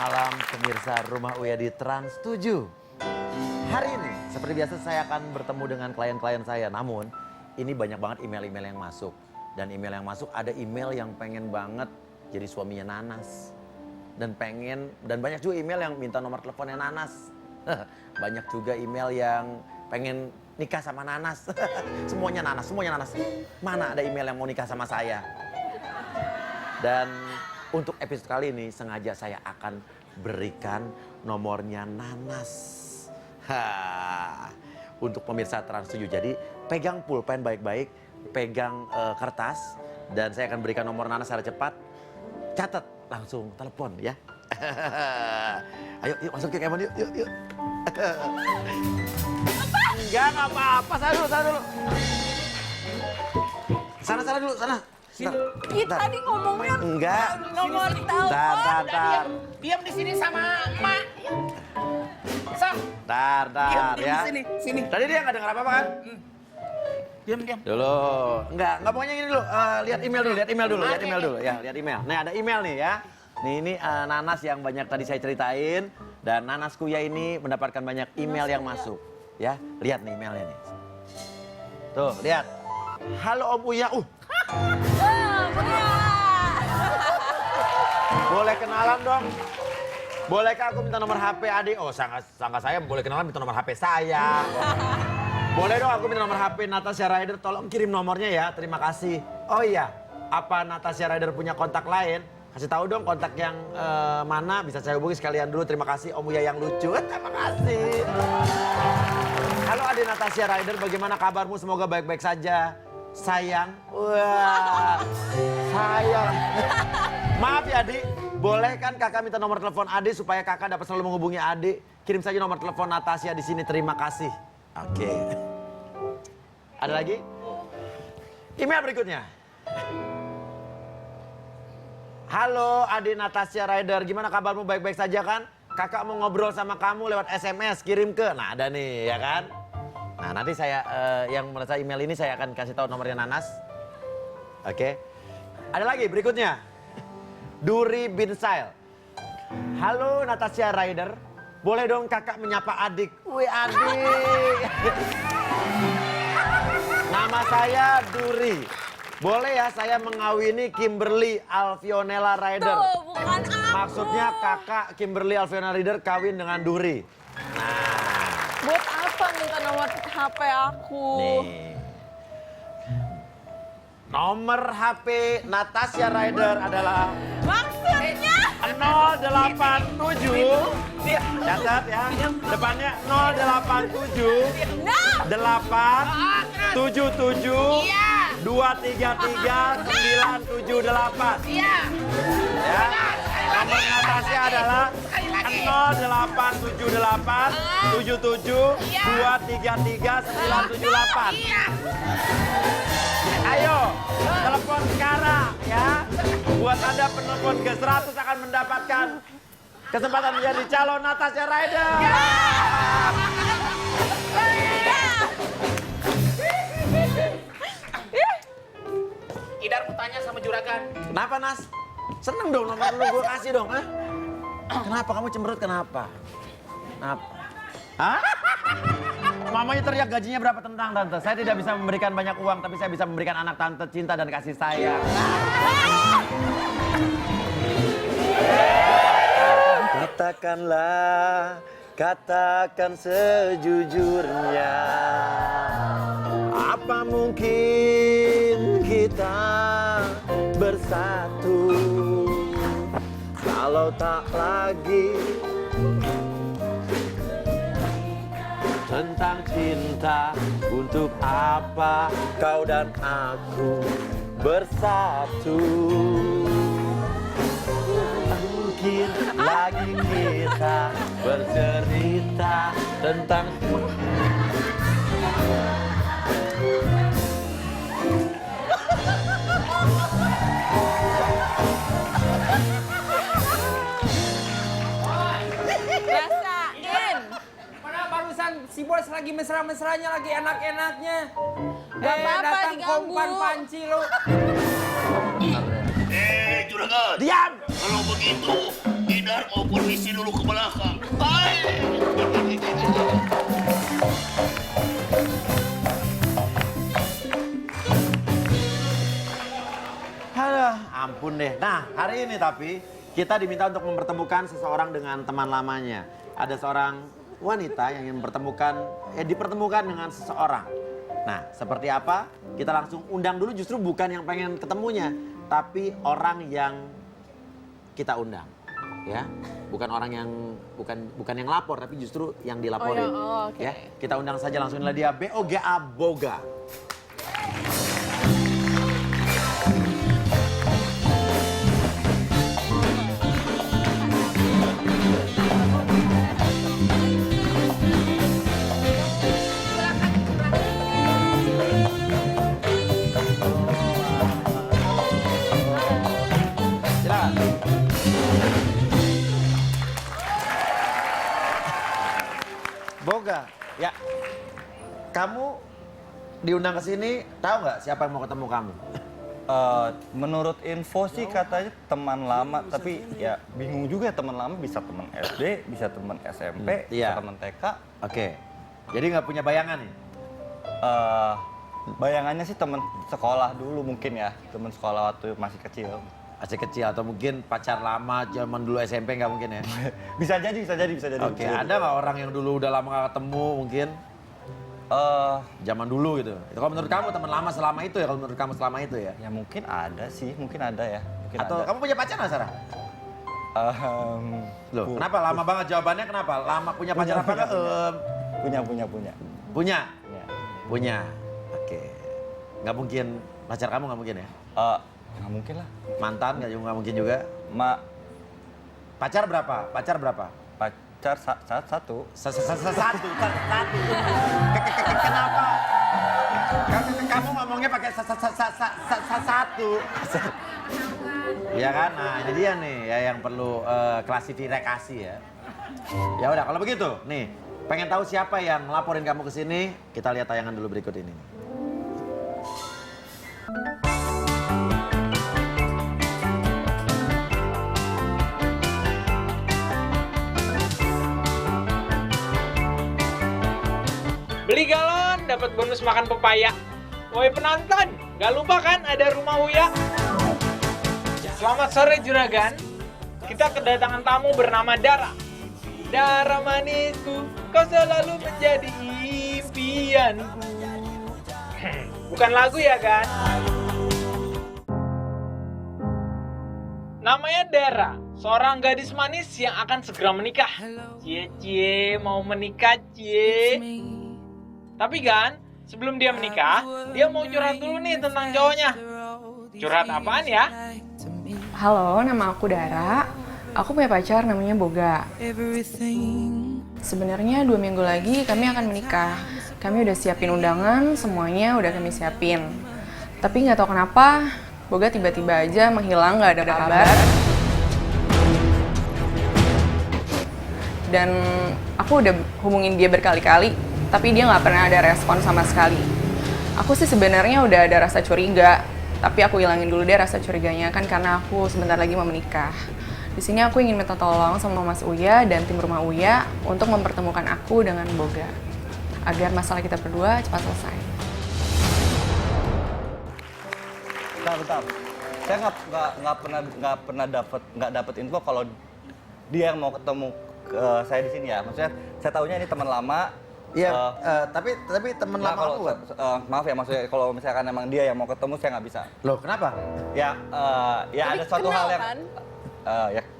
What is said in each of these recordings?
malam pemirsa Rumah Uya di Trans 7. Hari ini seperti biasa saya akan bertemu dengan klien-klien saya. Namun ini banyak banget email-email yang masuk. Dan email yang masuk ada email yang pengen banget jadi suaminya Nanas. Dan banyak juga email yang minta nomor teleponnya Nanas. Banyak juga email yang pengen nikah sama Nanas. Semuanya Nanas. Mana ada email yang mau nikah sama saya? Dan untuk episode kali ini sengaja saya akan berikan nomornya Nanas. Untuk pemirsa Trans 7. Jadi pegang pulpen baik-baik, pegang kertas, dan saya akan berikan nomor Nanas secara cepat. Catat, langsung telepon ya. Ayo, yuk masuk ke Kemon, yuk. Enggak apa-apa, sana dulu. Sana dulu. Kita tadi ngomongnya enggak. nomor telepon. Tar. Diam di sini sama emak. Sam. Tar Diam ya. di sini. Tadi dia nggak dengar apa-apa kan? Diam. Dulu. Enggak pokoknya gini dulu. Lihat email dulu. Ya, lihat email. Nah, ada email nih ya. Nih, ini Nanas yang banyak tadi saya ceritain. Dan Nanas Kuya ini mendapatkan banyak email yang masuk. Ya, lihat nih emailnya nih. Tuh, lihat. Halo Om Uya. Boleh kenalan dong? Bolehkah aku minta nomor HP adik? Oh, sangka saya boleh kenalan minta nomor HP saya. Boleh dong aku minta nomor HP Natasha Rider, tolong kirim nomornya ya, terima kasih. Oh iya, apa Natasha Rider punya kontak lain? Kasih tahu dong kontak yang mana, bisa saya hubungi sekalian dulu. Terima kasih Om Uya yang lucu, terima kasih. Halo adik Natasha Rider, bagaimana kabarmu? Semoga baik-baik saja. Sayang, wah, sayang. Maaf ya adik, boleh kan kakak minta nomor telepon adik supaya kakak dapat selalu menghubungi adik? Kirim saja nomor telepon Natasha di sini, terima kasih. Oke. Ada lagi? Email berikutnya. Halo adik Natasha Rider, gimana kabarmu, baik-baik saja kan? Kakak mau ngobrol sama kamu lewat SMS, kirim ke. Nah ada nih ya kan? Nah nanti saya yang merasa email ini saya akan kasih tahu nomornya Nanas. Oke. Ada lagi berikutnya. Duri Binsail. Halo Natasha Rider. Boleh dong kakak menyapa adik. Wih adik. Nama saya Duri. Boleh ya saya mengawini Kimberly Alfionella Rider. Tuh, bukan aku. Maksudnya kakak Kimberly Alfionella Rider kawin dengan Duri. Nah. Buat apa minta nomor HP aku? Nih. Nomor HP Natasha Rider adalah Maksudnya? 087. Catat ya. Depannya 087 8 77 233 978. Iya. Ya. Nomor Natasha adalah 0878 77 233 978. Iya. Ayo, telepon sekarang ya. Buat Anda penelpon ke 100 akan mendapatkan kesempatan menjadi calon Natasha Rider. Idar mau tanya sama juragan. Kenapa Nas? Seneng dong nomor lu gue kasih dong. Hah? Kenapa kamu cemberut kenapa? Kenapa? Hah? Mamanya teriak gajinya berapa tentang tante. Saya tidak bisa memberikan banyak uang tapi saya bisa memberikan anak tante cinta dan kasih sayang. Katakan sejujurnya. Apa mungkin kita bersatu kalau tak lagi tentang cinta? Untuk apa kau dan aku bersatu? Mungkin lagi kita bercerita tentang Rasain. Mana barusan si bos lagi mesra-mesranya, lagi enak-enaknya. Gak apa-apa datang diganggu. kompan panci lu. Juragan. Diam! Kalau begitu, Idar mau permisi dulu ke belakang. Hai. Aduh, ampun deh. Nah, hari ini tapi kita diminta untuk mempertemukan seseorang dengan teman lamanya. Ada seorang wanita yang ingin dipertemukan dengan seseorang. Nah, seperti apa? Kita langsung undang dulu, justru bukan yang pengen ketemunya, tapi orang yang kita undang. Ya, bukan orang yang bukan yang lapor, tapi justru yang dilaporin. Oh, oke. Ya, kita undang saja langsung, inilah dia BOGA Boga. Boga, ya. Kamu diundang ke sini, tahu nggak siapa yang mau ketemu kamu? Menurut info sih katanya teman lama, tapi ya bingung juga teman lama bisa teman SD, bisa teman SMP, Iya. bisa teman TK. Oke, jadi nggak punya bayangan nih? Bayangannya sih teman sekolah dulu mungkin ya, teman sekolah waktu masih kecil. Masih kecil atau mungkin pacar lama zaman dulu SMP nggak mungkin ya? Bisa jadi. Oke, ada nggak orang yang dulu udah lama nggak ketemu mungkin? Zaman dulu gitu. Kalau menurut kamu teman lama selama itu ya? Kalau menurut kamu selama itu ya? Ya mungkin ada sih, mungkin ada ya. Mungkin Atau ada. kamu punya pacar nggak, Sarah? Loh, kenapa lama banget jawabannya? Kenapa? Lama punya pacar apa nggak? Punya. Punya? Ya. Punya. Oke. Nggak mungkin pacar kamu nggak mungkin ya? Nggak mungkin lah. Mantan nggak mungkin juga? Pacar berapa? Pacar berapa? Pacar satu. Satu. Kenapa? Kamu ngomongnya pakai satu. Iya kan? Nah, ini dia nih ya yang perlu klasifikasi ya. Ya udah kalau begitu, nih pengen tahu siapa yang laporin kamu ke sini? Kita lihat tayangan dulu berikut ini. Beli galon, dapat bonus makan pepaya. Woi penonton, gak lupa kan ada rumah Uya? Selamat sore Juragan. Kita kedatangan tamu bernama Dara. Dara manisku, kau selalu menjadi impianku. Bukan lagu ya kan? Namanya Dara, seorang gadis manis yang akan segera menikah. Cie, mau menikah, cie. Tapi kan, sebelum dia menikah, dia mau curhat dulu nih tentang cowoknya. Curhat apaan ya? Halo, nama aku Dara. Aku punya pacar namanya Boga. Sebenarnya 2 minggu lagi kami akan menikah. Kami udah siapin undangan, semuanya udah kami siapin. Tapi nggak tahu kenapa, Boga tiba-tiba aja menghilang, nggak ada kabar. Dan aku udah hubungin dia berkali-kali, tapi dia nggak pernah ada respon sama sekali. Aku sih sebenarnya udah ada rasa curiga, tapi aku hilangin dulu deh rasa curiganya kan karena aku sebentar lagi mau menikah. Di sini aku ingin minta tolong sama Mas Uya dan tim rumah Uya untuk mempertemukan aku dengan Boga agar masalah kita berdua cepat selesai. Bentar. Saya nggak pernah dapat info kalau dia yang mau ketemu saya di sini ya. Maksudnya saya tahunya ini teman lama. Iya, tapi temen lama kalau, aku kan? maaf ya, maksudnya kalau misalkan emang dia yang mau ketemu saya nggak bisa. Loh, kenapa? Ya, ya Tapi ada suatu kenal, hal yang kan?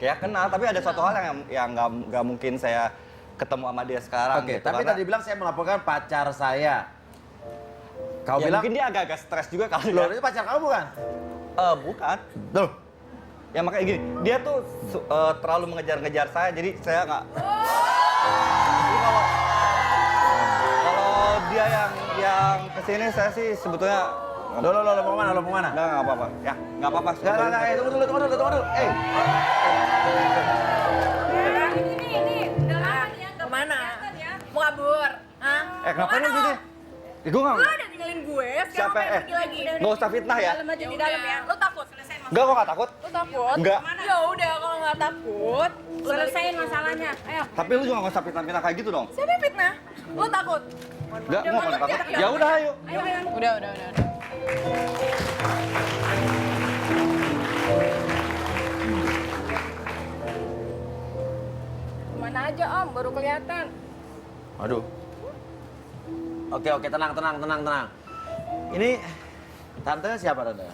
ya kenal, tapi ada suatu hal yang nggak mungkin saya ketemu sama dia sekarang. Oke, gitu, tapi karena- tadi bilang saya melaporkan pacar saya. Kau ya, bilang, mungkin dia agak-agak stres juga kali loh ya. itu pacar kamu bukan? Bukan. Loh, Ya makanya gini, dia tuh terlalu mengejar-ngejar saya, jadi saya nggak. Jadi kalau dia yang kesini saya sih sebetulnya lo mau kemana? Lo mau kemana? nggak apa-apa. Ya nggak apa-apa. Nggak, tunggu dulu. Kemana? Mau kabur? Hah? Ngapain lu gitu? Gue nggak. Lu udah tinggalin gue, sekarang Siapa? pengen pergi lagi. Nggak usah fitnah ya. Dalam aja di dalam ya. Lu takut? Enggak, kok nggak takut. Lu takut? Enggak. Ya udah kalau nggak takut, Selesaiin masalahnya. Ayo. Tapi lu juga nggak usah fitnah-fitnah kayak gitu dong. siapa yang fitnah? Lu takut? Enggak, mau nggak takut. Ya udah, ayo. Udah. Kemana aja Om, baru kelihatan. Aduh. Oke, tenang. Ini tante siapa tante?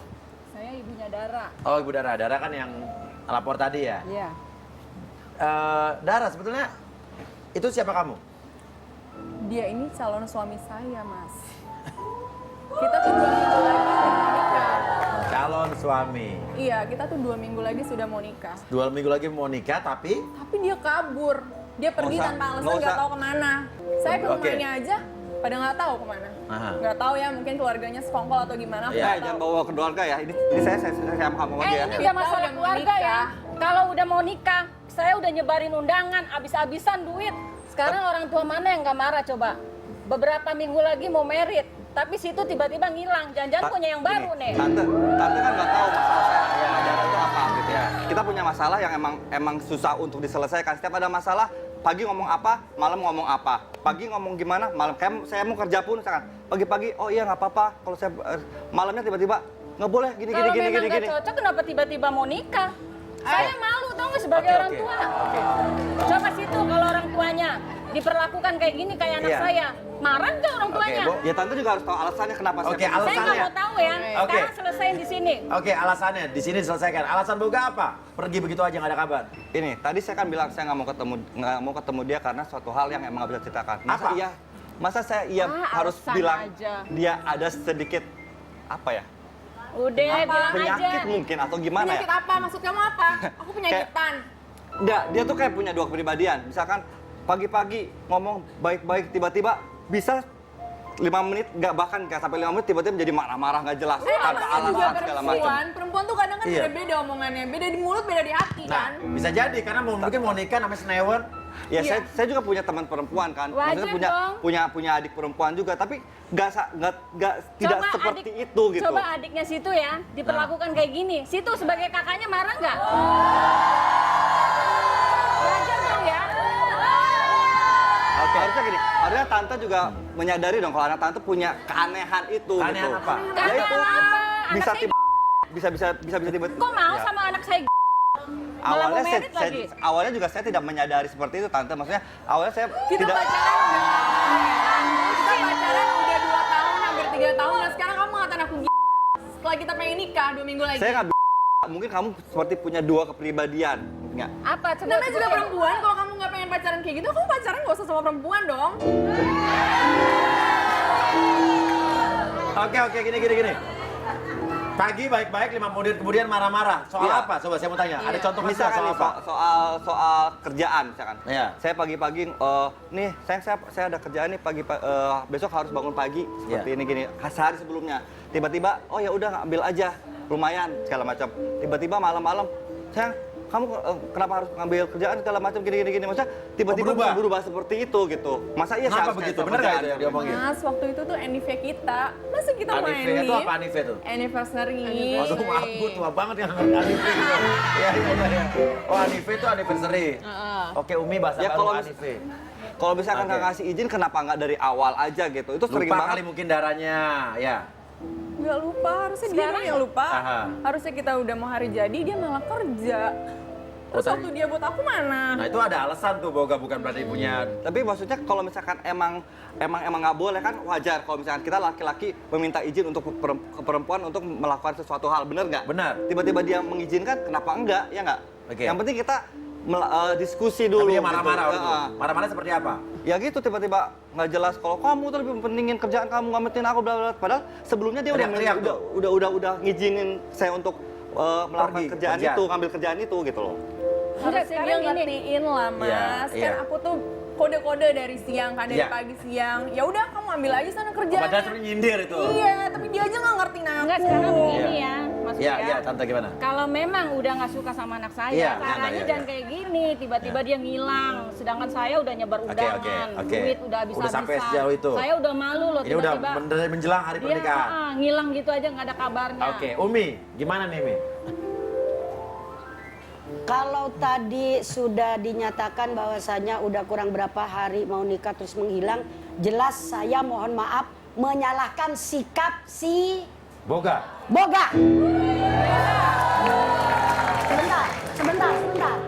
Saya ibunya Dara. Oh, Ibu Dara. Dara kan yang lapor tadi ya? Iya. Dara, sebetulnya itu siapa kamu? Dia ini calon suami saya, Mas. Kita tuh 2 minggu lagi sudah mau nikah. Calon suami. Iya, kita tuh 2 minggu lagi sudah mau nikah. 2 minggu lagi mau nikah, tapi Tapi dia kabur. Dia pergi Nggak usah, tanpa alasan, nggak nggak usah. tahu kemana. Saya ke Oke. rumahnya aja, pada nggak tahu kemana. Aha. Nggak tahu ya, mungkin keluarganya sekongkol atau gimana. aku Iya, nggak Jangan tahu. bawa keluarga ya. Ini saya sama kamu aja ya. Ini Kita udah masalah udah mau keluarga ya. nikah. Kalau udah mau nikah, saya udah nyebarin undangan, abis-abisan duit. Sekarang orang tua mana yang gak marah coba? Beberapa minggu lagi mau merit, tapi situ tiba-tiba ngilang. Jangan-jangan punya yang baru nih. Tante kan nggak tahu masalah saya sama Dara itu apa gitu ya. Kita punya masalah yang emang susah untuk diselesaikan. Setiap ada masalah, pagi ngomong apa, malam ngomong apa. Pagi ngomong gimana, malam kayak saya mau kerja pun misalkan. Pagi-pagi, oh iya nggak apa-apa. Kalau saya malamnya tiba-tiba nggak boleh gini. Kalau memang gak cocok, kenapa tiba-tiba mau nikah? Saya malu tau nggak sebagai orang tua. Coba situ kalau orang tuanya diperlakukan kayak gini kayak anak Iya. saya, marah nggak orang tuanya? Bu. Ya tante juga harus tahu alasannya kenapa Oke, saya Saya nggak alasannya. mau tahu ya. Oke. Sekarang selesaiin di sini. Oke, alasannya di sini diselesaikan. Alasan Boga apa? Pergi begitu aja nggak ada kabar. Ini tadi saya kan bilang saya nggak mau ketemu dia karena suatu hal yang emang nggak bisa ceritakan. Masa Apa? iya? Masa saya harus alasan bilang aja. dia ada sedikit apa ya? Udah bilang Penyakit aja. mungkin atau gimana ya? Penyakit apa? Maksud kamu apa? Aku penyakitan. Enggak, dia tuh kayak punya 2 kepribadian. Misalkan pagi-pagi ngomong baik-baik, tiba-tiba bisa 5 menit, bahkan nggak sampai 5 menit, tiba-tiba menjadi marah-marah nggak jelas. Tanpa Namanya juga alasan segala macam. perempuan tuh kadang kan Iya. beda-beda omongannya. Beda di mulut, beda di hati Nah, kan. bisa jadi karena mungkin mau nikah namanya senewen. Ya Iya. saya juga punya teman perempuan kan. Wajar Maksudnya dong. punya adik perempuan juga, tapi tidak Coba seperti adik- itu gitu. Coba adiknya situ ya, diperlakukan kayak gini. Situ sebagai kakaknya marah nggak? Wajar dong ya. Harusnya gini, harusnya tante juga menyadari dong kalau anak tante punya keanehan itu. Keanehan gitu. apa? Ya itu Keanehan apa? bisa Anak tiba bisa tiba. Kok mau Ya. sama anak saya? Malah Awalnya mau merit lagi. awalnya juga saya tidak menyadari seperti itu tante. Maksudnya awalnya saya Kita tidak pacaran udah 2 tahun, hampir 3 tahun. Nah sekarang kamu ngatain aku setelah kita pengen nikah 2 minggu lagi. saya nggak mungkin kamu seperti punya 2 kepribadian. Nggak. Apa? Coba Namanya juga sebutin. perempuan, kalau kamu nggak pengen pacaran kayak gitu, kamu pacaran nggak usah sama perempuan dong. Oke, gini. Pagi baik-baik, 5 menit kemudian marah-marah. Soal Iya. apa? Coba saya mau tanya. Ada contoh nggak Misalkan soal nih, apa? soal kerjaan misalkan. Iya. Saya pagi-pagi nih saya ada kerjaan nih besok harus bangun pagi seperti Iya. ini gini. Sehari sebelumnya tiba-tiba oh ya udah ambil aja lumayan segala macam. Tiba-tiba malam-malam sayang kamu kenapa harus ngambil kerjaan segala macam gini. Maksudnya tiba-tiba berubah? berubah seperti itu gitu. Masa iya Kenapa seharusnya begitu? itu Bener nggak kerjaan? itu yang dia omongin? Mas, waktu itu tuh anniversary kita. Masa kita mau Anife itu apa Anife itu? Anniversary. Waduh, maaf gue tua banget yang ngerti Anife itu. Iya. Oh, Anife itu anniversary. Oke, Umi bahasa Ya, baru kalau Anife. Kalau misalkan Oke. nggak ngasih izin kenapa nggak dari awal aja gitu? Itu sering Lupa banget. kali mungkin darahnya, ya. Nggak lupa, harusnya dia Sekarang- yang lupa. Aha. Harusnya kita udah mau hari jadi, dia malah kerja. Terus Oh, waktu dia buat aku mana? Nah, itu ada alasan tuh Boga bukan berarti punya. Tapi maksudnya kalau misalkan emang nggak boleh kan wajar kalau misalkan kita laki-laki meminta izin untuk ke perempuan untuk melakukan sesuatu hal, bener nggak? Benar. Tiba-tiba dia mengizinkan, kenapa enggak? Ya nggak? Oke. Yang penting kita diskusi dulu. Tapi dia gitu. marah-marah Ya, dulu. Marah-marah seperti apa? ya gitu tiba-tiba nggak jelas kalau kamu tuh lebih pentingin kerjaan kamu nggak pentingin aku bla bla. Padahal sebelumnya dia Teriak-teriak tuh. udah ngizinin saya untuk melakukan Pergi, kerjaan kerjaan. itu, ngambil kerjaan itu gitu loh. Harusnya sekarang dia gini. ngertiin lah, Mas. Iya, Kan iya. aku tuh kode-kode dari siang kan, dari Iya. pagi siang. Ya udah kamu ambil aja sana Padahal kerjaan. sebenarnya nyindir itu. Iya, tapi dia aja nggak ngertiin aku. Enggak, sekarang begini ya, maksudnya. Iya, tante gimana? Kalau memang udah nggak suka sama anak saya, Iya, caranya iya. jangan kayak gini. Tiba-tiba dia ngilang, sedangkan saya udah nyebar Oke, undangan, oke. duit udah habis-habisan. Udah sampai sejauh itu. Saya udah malu loh Ini udah tiba-tiba. menjelang hari Dia pernikahan. ngilang gitu aja nggak ada kabarnya. Oke, Umi, gimana nih, Mi? Kalau tadi sudah dinyatakan bahwasanya udah kurang berapa hari mau nikah terus menghilang, jelas saya mohon maaf menyalahkan sikap si Boga. Boga.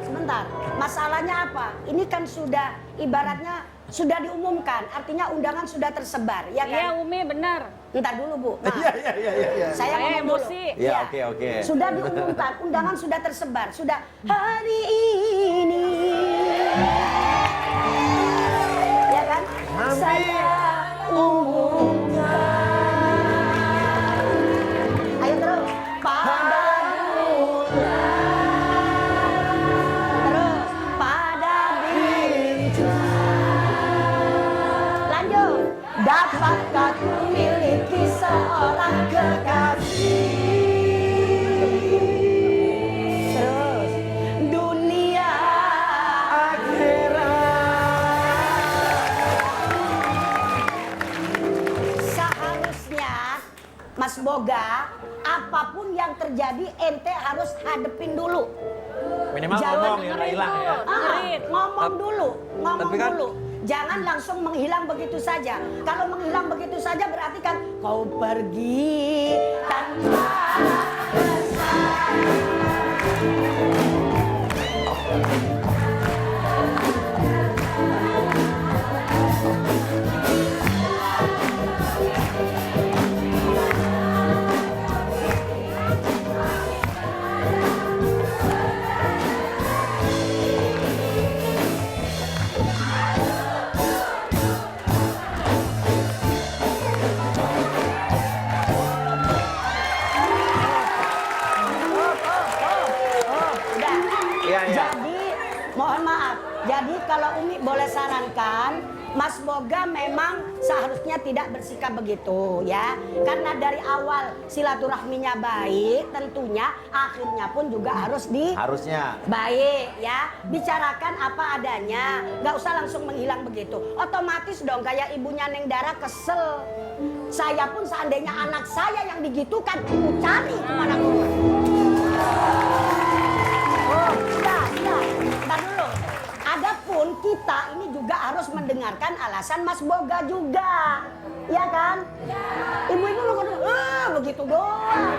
Sebentar. Masalahnya apa? Ini kan sudah ibaratnya sudah diumumkan, artinya undangan sudah tersebar, ya kan? Iya Umi benar. Ntar dulu Bu. Maaf. Iya. Saya ngomong dulu. emosi. Iya, Ya. oke. Sudah diumumkan, undangan sudah tersebar, sudah hari ini. Ya kan? Saya umumkan. Ayo terus. Pada bulan. Terus pada bintang. Lanjut. Dapatkah ku miliki seorang kekasih? Terus. Dunia seharusnya Mas Boga, apapun yang terjadi ente harus hadepin dulu. Minimal Jangan ngomong ya, nggak hilang ya. Ngomong dulu, Tapi kan- dulu. Jangan langsung menghilang begitu saja. Kalau menghilang begitu saja berarti kan kau pergi tanpa pesan. Udah. Iya. Jadi mohon maaf. Jadi kalau Umi boleh sarankan, Mas Boga memang seharusnya tidak bersikap begitu ya. Karena dari awal silaturahminya baik, tentunya akhirnya pun juga harus Harusnya. baik ya. Bicarakan apa adanya, nggak usah langsung menghilang begitu. Otomatis dong kayak ibunya Neng Dara kesel. Saya pun seandainya anak saya yang digitukan, aku cari kemana-mana. Oh, sudah. Bentar dulu. Adapun kita ini juga harus mendengarkan alasan Mas Boga juga. Ya kan? Ibu-ibu lu begitu doang.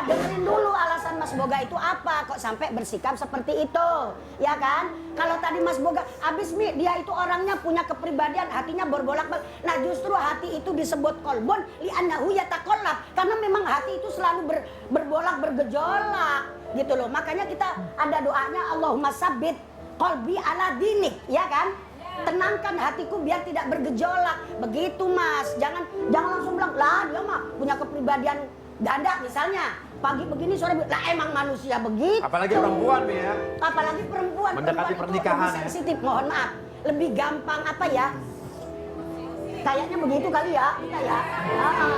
Dengerin dulu alasan Mas Boga itu apa, kok sampai bersikap seperti itu. Ya kan? Kalau tadi Mas Boga, abis Mi, dia itu orangnya punya kepribadian, hatinya berbolak-balik. Nah justru hati itu disebut kolbon, li'annahu yataqallab. Karena memang hati itu selalu berbolak, bergejolak. Gitu loh. Makanya kita ada doanya, Allahumma sabbit qalbi ala dinik. Ya kan? Tenangkan hatiku biar tidak bergejolak. Begitu Mas. Jangan langsung bilang, lah dia mah punya kepribadian ganda misalnya. Pagi begini, sore begini. Lah emang manusia begitu. Apalagi perempuan nih ya. Apalagi perempuan. Mendekati Perempuan itu pernikahan lebih ya. sensitif, mohon maaf. Lebih gampang apa ya? Kayaknya begitu kali ya kita ya.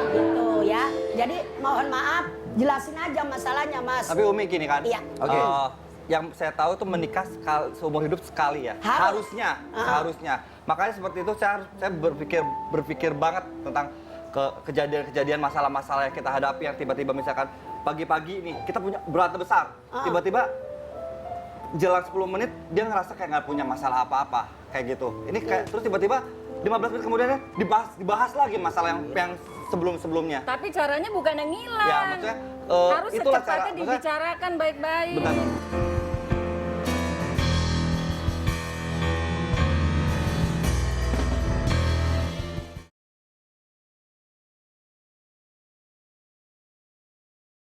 Gitu ya. Jadi mohon maaf, jelasin aja masalahnya Mas. Tapi Umi gini kan. Iya. Oke. Yang saya tahu tuh menikah seumur hidup sekali ya. Harusnya. Makanya seperti itu saya berpikir banget tentang kejadian-kejadian masalah-masalah yang kita hadapi yang tiba-tiba misalkan pagi-pagi nih kita punya berantem besar. Tiba-tiba jelang 10 menit dia ngerasa kayak nggak punya masalah apa-apa kayak gitu. Ini kayak terus tiba-tiba 15 menit kemudian dibahas lagi masalah yang sebelum-sebelumnya. Tapi caranya bukan yang ngilang. Ya maksudnya Harus itulah secepatnya maksudnya- dibicarakan baik-baik. Bentar.